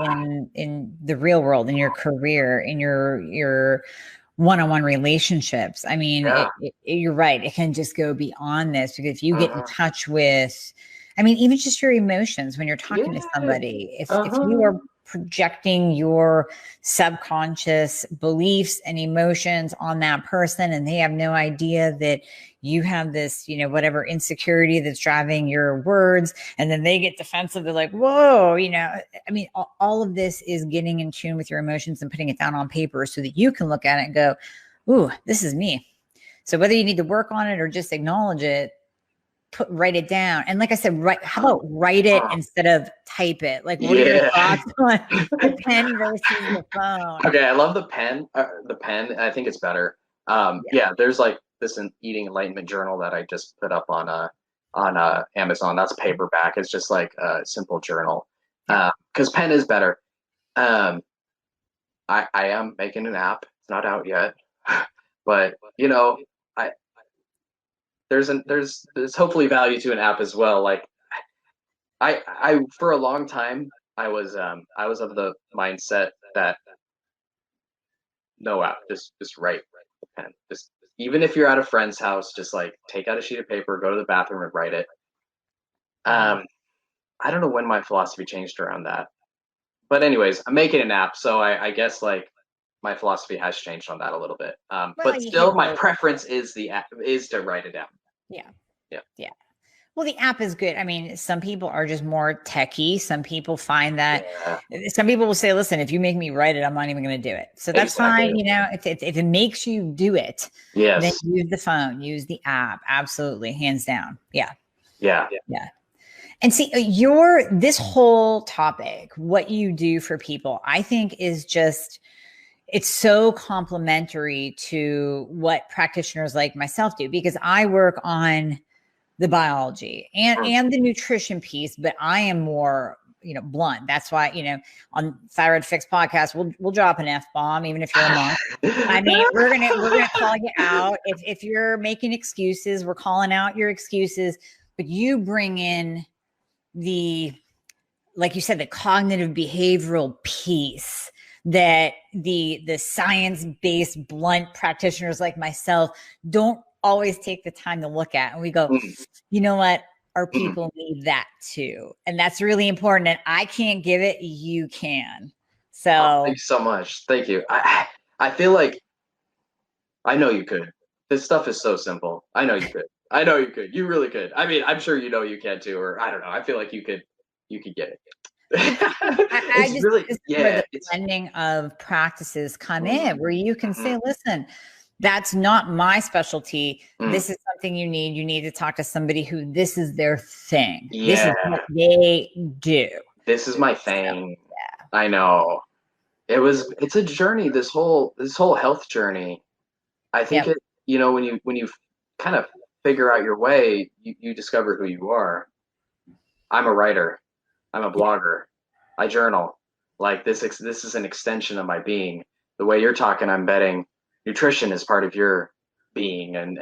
Speaker 2: in the real world, in your career, in your one-on-one relationships. I mean,
Speaker 3: Yeah.
Speaker 2: you're right. It can just go beyond this, because if you get in touch with, I mean, even just your emotions when you're talking to somebody, if you are projecting your subconscious beliefs and emotions on that person, and they have no idea that you have this, whatever insecurity that's driving your words, and then they get defensive, they're like, whoa, I mean, all of this is getting in tune with your emotions and putting it down on paper so that you can look at it and go, ooh, this is me. So whether you need to work on it or just acknowledge it, write it down. And like I said, how about write it instead of type it? Like, what are your thoughts on the pen versus the phone?
Speaker 3: Okay, I love the pen. I think it's better. There's like this eating enlightenment journal that I just put up on Amazon. That's paperback. It's just like a simple journal. Because pen is better. I am making an app. It's not out yet, but I there's hopefully value to an app as well. Like I for a long time I was of the mindset that no app, just write the pen. Just even if you're at a friend's house, just like take out a sheet of paper, go to the bathroom and write it. I don't know when my philosophy changed around that. But anyways, I'm making an app, so I guess like my philosophy has changed on that a little bit. But still, my preference is to write it down.
Speaker 2: Yeah. Well, the app is good. I mean, some people are just more techie. Some people find that some people will say, listen, if you make me write it, I'm not even going to do it. So that's fine. If it makes you do it, then use the phone, use the app. Absolutely. Hands down. Yeah. And see, this whole topic, what you do for people, I think is just, it's so complementary to what practitioners like myself do, because I work on the biology and the nutrition piece, but I am more, blunt. That's why, on Thyroid Fix podcast, we'll drop an F-bomb, even if you're a monk. I mean, we're gonna call you out. If you're making excuses, we're calling out your excuses, but you bring in like you said, the cognitive behavioral piece that the science-based blunt practitioners like myself don't always take the time to look at. And we go, you know what? Our people need that too. And that's really important. And I can't give it, you can. So
Speaker 3: thank you so much. Thank you. I feel like I know you could. This stuff is so simple. I know you could. I know you could. You really could. I mean, I'm sure you can too, or I don't know. I feel like you could get it.
Speaker 2: It's really, where the blending of practices come in, where you can say, listen, that's not my specialty. This is something you need. You need to talk to somebody who this is their thing. This is what they do.
Speaker 3: This is my thing. I know. It's a journey, this whole health journey. I think when you kind of figure out your way, you discover who you are. I'm a writer. I'm a blogger. I journal. Like this is an extension of my being. The way you're talking, I'm betting nutrition is part of your being and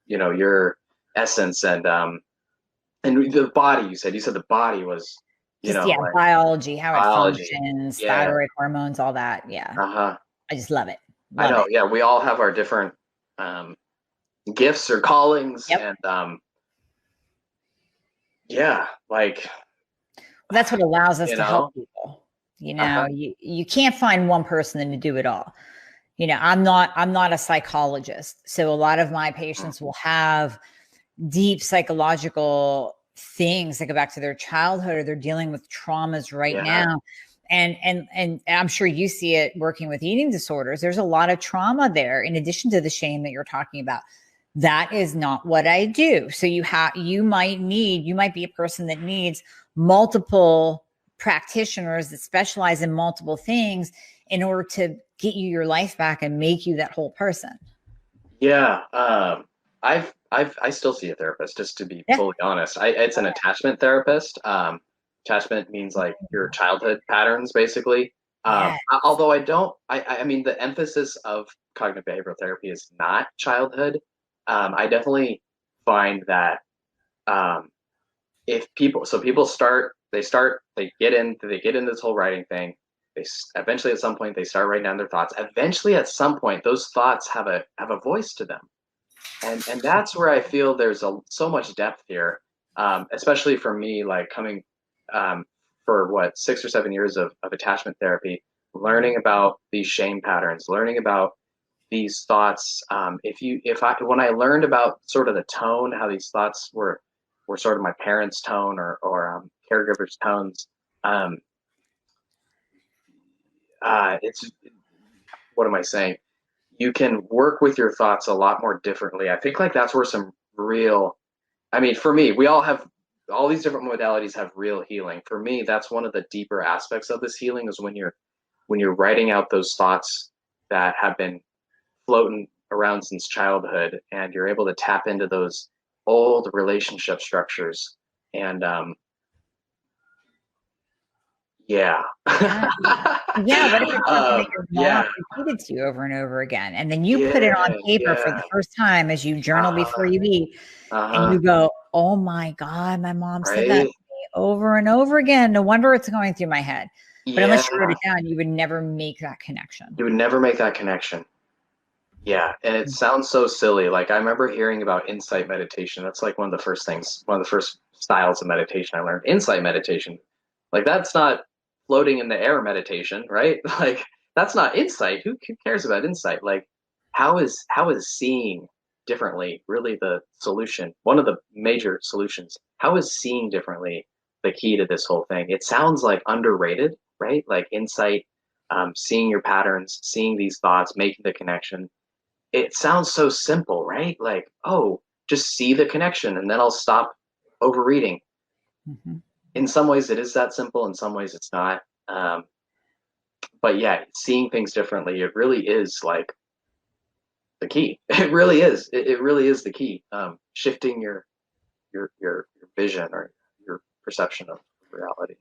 Speaker 3: your essence and the body. You said the body was
Speaker 2: biology, how it functions, thyroid hormones, all that. I just love it.
Speaker 3: I know. Yeah, we all have our different gifts or callings, and
Speaker 2: that's what allows us to help people. You can't find one person to do it all. I'm not a psychologist, so a lot of my patients will have deep psychological things that go back to their childhood, or they're dealing with traumas right now. And I'm sure you see it working with eating disorders. There's a lot of trauma there, in addition to the shame that you're talking about. That is not what I do. So you might be a person that needs multiple practitioners that specialize in multiple things in order to get you your life back and make you that whole person.
Speaker 3: I still see a therapist, just to be fully honest. It's an attachment therapist. attachment means like your childhood patterns, basically.
Speaker 2: Yeah.
Speaker 3: Although I mean, the emphasis of cognitive behavioral therapy is not childhood. I definitely find that um, if people they get into this whole writing thing. Eventually at some point they start writing down their thoughts. Eventually at some point those thoughts have a voice to them, and that's where I feel there's so much depth here, especially for me, like coming um, for what 6 or 7 years of attachment therapy, learning about these shame patterns, learning about these thoughts. When I learned about sort of the tone, how these thoughts were sort of my parents' tone or caregivers' tones. Um, it's what am I saying? You can work with your thoughts a lot more differently. I think like that's where some real, I mean, for me, we all these different modalities have real healing. For me, that's one of the deeper aspects of this healing is when you're writing out those thoughts that have been floating around since childhood, and you're able to tap into those old relationship structures. And yeah.
Speaker 2: Yeah. Yeah. What if it's something that your mom
Speaker 3: Yeah.
Speaker 2: repeated to you over and over again? And then you put it
Speaker 3: Yeah.
Speaker 2: on paper for
Speaker 3: Yeah.
Speaker 2: the first time as you journal before
Speaker 3: Uh-huh.
Speaker 2: you eat, and
Speaker 3: Uh-huh.
Speaker 2: you go, oh my God, my mom said that
Speaker 3: Right.
Speaker 2: to me over and over again. No wonder it's going through my head. But
Speaker 3: Yeah.
Speaker 2: unless you wrote it down, you would never make that connection.
Speaker 3: You would never make that connection. Yeah, and it sounds so silly. Like I remember hearing about insight meditation. That's like one of the first styles of meditation I learned. Insight meditation. Like that's not floating in the air meditation, right? Like that's not insight. Who cares about insight? Like how is seeing differently really the solution? One of the major solutions. How is seeing differently the key to this whole thing? It sounds like underrated, right? Like insight, seeing your patterns, seeing these thoughts, making the connection. It sounds so simple, right? Like, oh, just see the connection and then I'll stop overeating.
Speaker 2: Mhm.
Speaker 3: In some ways, it is that simple. In some ways, it's not. Um, but yeah, seeing things differently, it really is like the key. It really is. It really is the key. Shifting your vision or your perception of reality.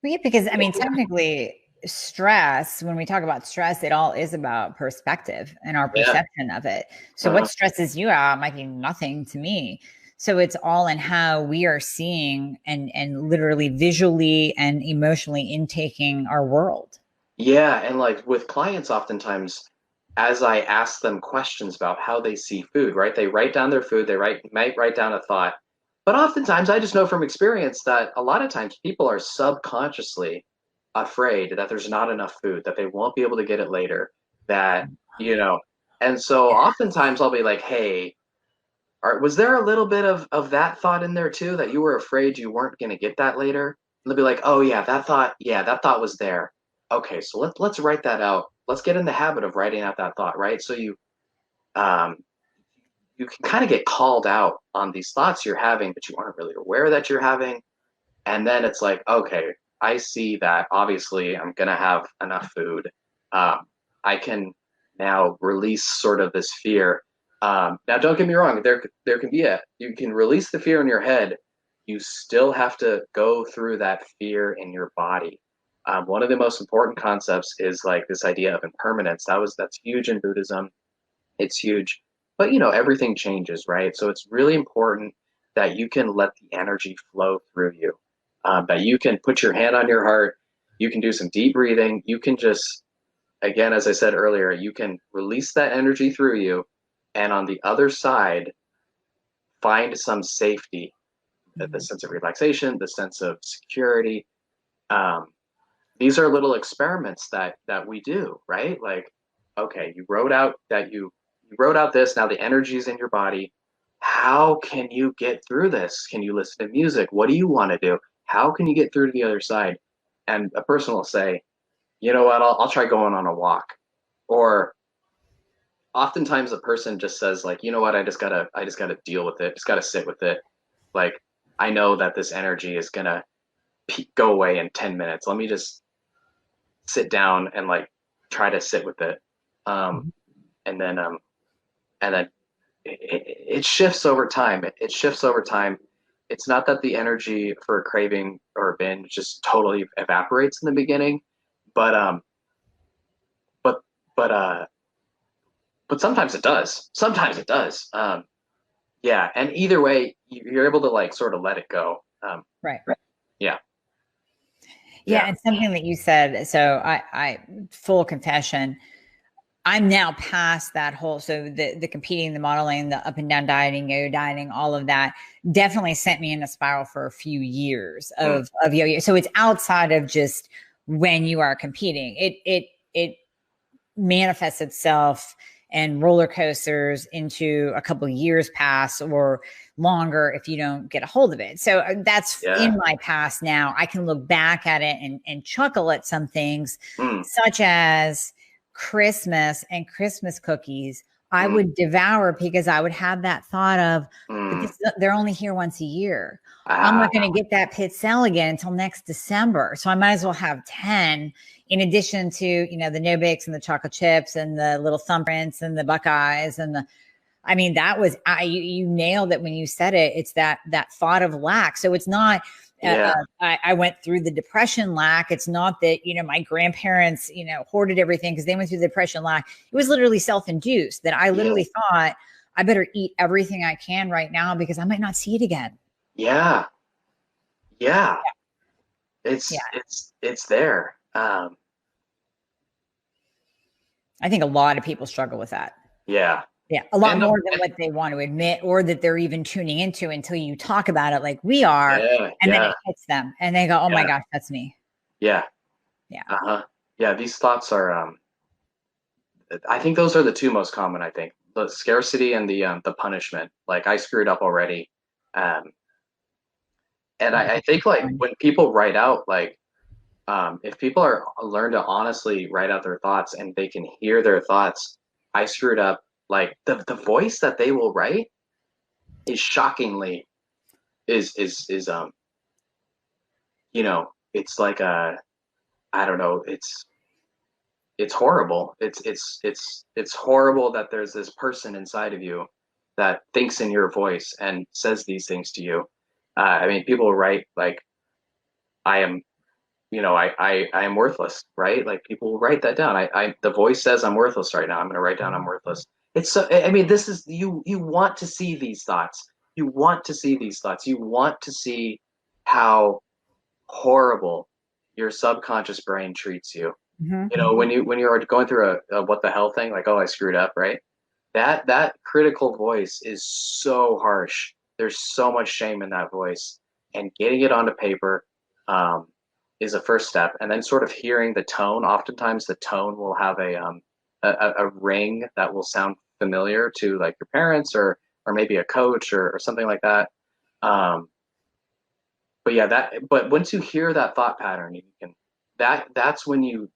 Speaker 2: Well, yeah, because I mean, technically, stress, when we talk about stress, it all is about perspective and our
Speaker 3: Yeah.
Speaker 2: perception of it. So,
Speaker 3: Uh-huh.
Speaker 2: what stresses you out might be nothing to me. So, it's all in how we are seeing and literally visually and emotionally intaking our world.
Speaker 3: Yeah, and like with clients, oftentimes, as I ask them questions about how they see food, right? They write down their food, might write down a thought, but oftentimes I just know from experience that a lot of times people are subconsciously afraid that there's not enough food, that they won't be able to get it later, that, you know, and so oftentimes I'll be like, hey, was there a little bit of that thought in there too, that you were afraid you weren't going to get that later? And they'll be like, oh yeah, that thought was there. Okay, so let's write that out. Let's get in the habit of writing out that thought, right? So um you can kind of get called out on these thoughts you're having, but you aren't really aware that you're having. And then it's like, okay, I see that obviously I'm gonna have enough food. I can now release sort of this fear. Now, don't get me wrong. There can be you can release the fear in your head. You still have to go through that fear in your body. One of the most important concepts is like this idea of impermanence. That's huge in Buddhism. It's huge, but everything changes, right? So it's really important that you can let the energy flow through you, that you can put your hand on your heart, you can do some deep breathing, you can just, again, as I said earlier, you can release that energy through you, and on the other side, find some safety, the
Speaker 2: Mhm.
Speaker 3: sense of relaxation, the sense of security. Um, these are little experiments that we do, right? Like, okay, you wrote out this, now the energy's in your body. How can you get through this? Can you listen to music? What do you want to do? How can you get through to the other side? And a person will say, you know what, I'll try going on a walk. Or oftentimes a person just says like, you know what, I just gotta deal with it, just gotta sit with it. Like, I know that this energy is gonna go away in 10 minutes. Let me just sit down and like try to sit with it. Um,
Speaker 2: Mhm.
Speaker 3: and then and then it shifts over time. It shifts over time. it's not that the energy for a craving or a binge just totally evaporates in the beginning, but but but uh but sometimes it does. Sometimes it does. Yeah, and either way, you're able to like sort of let it go.
Speaker 2: Right.
Speaker 3: Yeah.
Speaker 2: Yeah. And something that you said, so I full confession, I'm now past that whole, so the competing, the modeling, the up and down dieting, yo dieting, all of that definitely sent me in a spiral for a few years of yo-yo. So it's outside of just when you are competing. It manifests itself and roller coasters into a couple of years pass or longer if you don't get a hold of it. So that's in my past now. I can look back at it and chuckle at some things, such as Christmas and Christmas cookies. I would devour because I would have that thought of, but they're only here once a year. I'm not going to get that pizzelle again until next December. So I might as well have 10 in addition to, you know, the no bakes and the chocolate chips and the little thumbprints and the Buckeyes and the, I mean, that was, you nailed it when you said it. It's that thought of lack. So it's not, I went through the depression lack. It's not that, you know, my grandparents, you know, hoarded everything because they went through the depression lack. It was literally self-induced that I literally thought I better eat everything I can right now because I might not see it again.
Speaker 3: Yeah. It's there.
Speaker 2: I think a lot of people struggle with that.
Speaker 3: Yeah.
Speaker 2: Yeah. A lot more than what they want to admit or that they're even tuning into until you talk about it like we are. And then it hits them and they go, oh my gosh, that's me.
Speaker 3: Yeah.
Speaker 2: Yeah.
Speaker 3: Yeah. These thoughts are, I think those are the two most common, I think. The scarcity and the punishment. Like I screwed up already. And I think like when people write out, like, if people learn to honestly write out their thoughts and they can hear their thoughts, I screwed up. Like the voice that they will write is shockingly you know, it's like I don't know, it's horrible. It's horrible that there's this person inside of you that thinks in your voice and says these things to you. I mean, people write like, I am, you know, I am worthless, right? Like people will write that down. The voice says I'm worthless right now. I'm going to write down I'm worthless. It's so, I mean, this is, you want to see these thoughts. You want to see these thoughts. You want to see how horrible your subconscious brain treats you.
Speaker 2: Mm-hmm.
Speaker 3: You know, when you're going through a what the hell thing, like, oh, I screwed up, right? That critical voice is so harsh. There's so much shame in that voice, and getting it onto paper is a first step. And then sort of hearing the tone. Oftentimes, the tone will have a ring that will sound familiar to like your parents or maybe a coach or something like that. But yeah, but once you hear that thought pattern, you can that's when you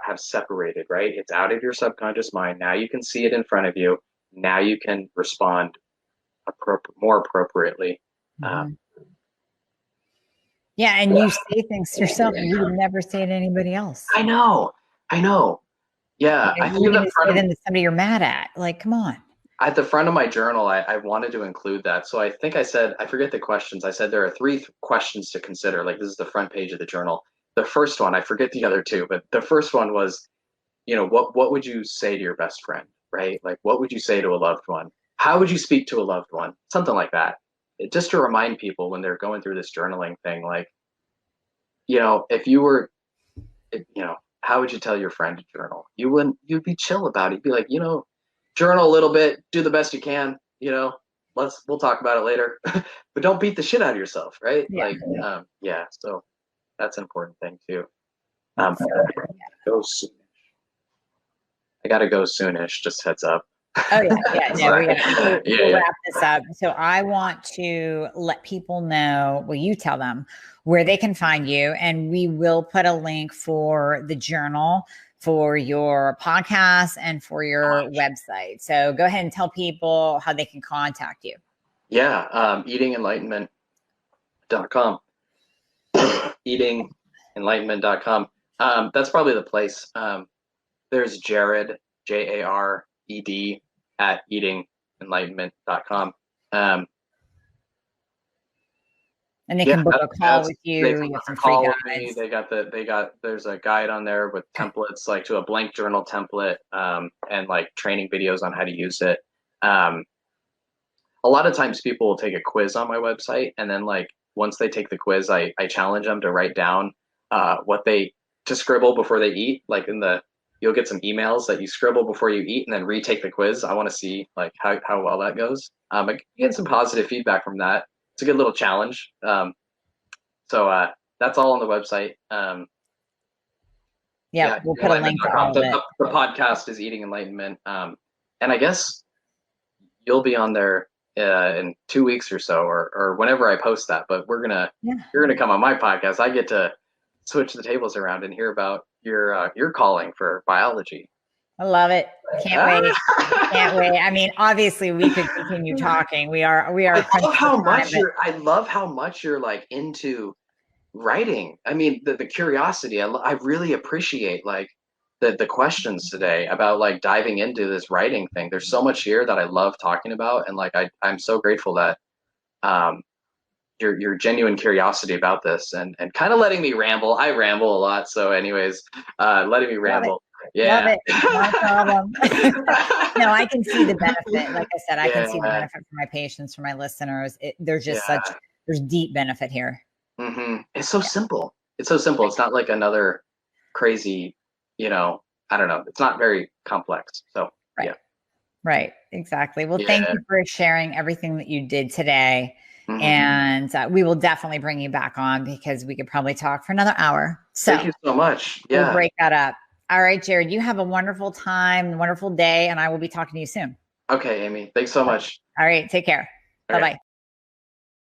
Speaker 3: have separated, right? It's out of your subconscious mind. Now you can see it in front of you. Now you can respond more appropriately.
Speaker 2: Mm-hmm. Yeah, and you say things to yourself and you would never say it to anybody else.
Speaker 3: I know. Yeah,
Speaker 2: I think even to say them to somebody you're mad at. Like, come on.
Speaker 3: At the front of my journal, I wanted to include that. So I think I said, I forget the questions. I said there are 3 questions to consider. Like this is the front page of the journal. The first one, I forget the other 2, but the first one was, you know, what would you say to your best friend, right? Like, what would you say to a loved one? How would you speak to a loved one? Something like that. Just to remind people when they're going through this journaling thing, like, you know, if you were, you know, how would you tell your friend to journal? You'd be chill about it. You'd be like, you know, journal a little bit, do the best you can, you know, we'll talk about it later, but don't beat the shit out of yourself. Right.
Speaker 2: Yeah.
Speaker 3: Like, yeah. So that's an important thing too. Go soonish. I gotta go soonish, just heads up.
Speaker 2: Oh yeah. No, we'll wrap this up. So I want to let people know, well, you tell them where they can find you, and we will put a link for the journal, for your podcast, and for your website. So go ahead and tell people how they can contact you.
Speaker 3: Yeah, eatingenlightenment.com. Eatingenlightenment.com. That's probably the place. There's Jared, Jared, at eatingenlightenment.com.
Speaker 2: And they can book a call with you.
Speaker 3: They
Speaker 2: You
Speaker 3: can
Speaker 2: have
Speaker 3: book a
Speaker 2: some free
Speaker 3: call with me.
Speaker 2: guides.
Speaker 3: There's a guide on there with templates, like to a blank journal template, and like training videos on how to use it. Um, a lot of times people will take a quiz on my website, and then like once they take the quiz, I challenge them to write down what they to scribble before they eat. Like you'll get some emails that you scribble before you eat, and then retake the quiz. I want to see like how well that goes. I get some positive feedback from that. It's a good little challenge. So that's all on the website.
Speaker 2: Yeah, we'll put a link to all of it.
Speaker 3: The podcast is Eating Enlightenment, and I guess you'll be on there in 2 weeks or so, or whenever I post that. But you're gonna come on my podcast. I get to switch the tables around and hear about your calling for biology.
Speaker 2: I love it. Can't wait. Can't wait. I mean, obviously we could continue talking. We are.
Speaker 3: I love how much you're like into writing. I mean, the curiosity. I really appreciate like the questions today about like diving into this writing thing. There's so much here that I love talking about, and like I'm so grateful that your genuine curiosity about this and kind of letting me ramble. I ramble a lot, so anyways, letting me ramble. Yeah.
Speaker 2: Love it. No problem. No, I can see the benefit. Like I said, I can see the benefit for my patients, for my listeners. There's just there's deep benefit here.
Speaker 3: Mm-hmm. It's so simple. It's so simple. It's not like another crazy, I don't know. It's not very complex. So
Speaker 2: yeah. Right. Exactly. Well, thank you for sharing everything that you did today. Mm-hmm. And we will definitely bring you back on because we could probably talk for another hour. So
Speaker 3: thank you so much. Yeah.
Speaker 2: We'll break that up. All right, Jared, you have a wonderful time, wonderful day, and I will be talking to you soon.
Speaker 3: Okay, Amie. Thanks so much.
Speaker 2: All right. Take care. Bye-bye.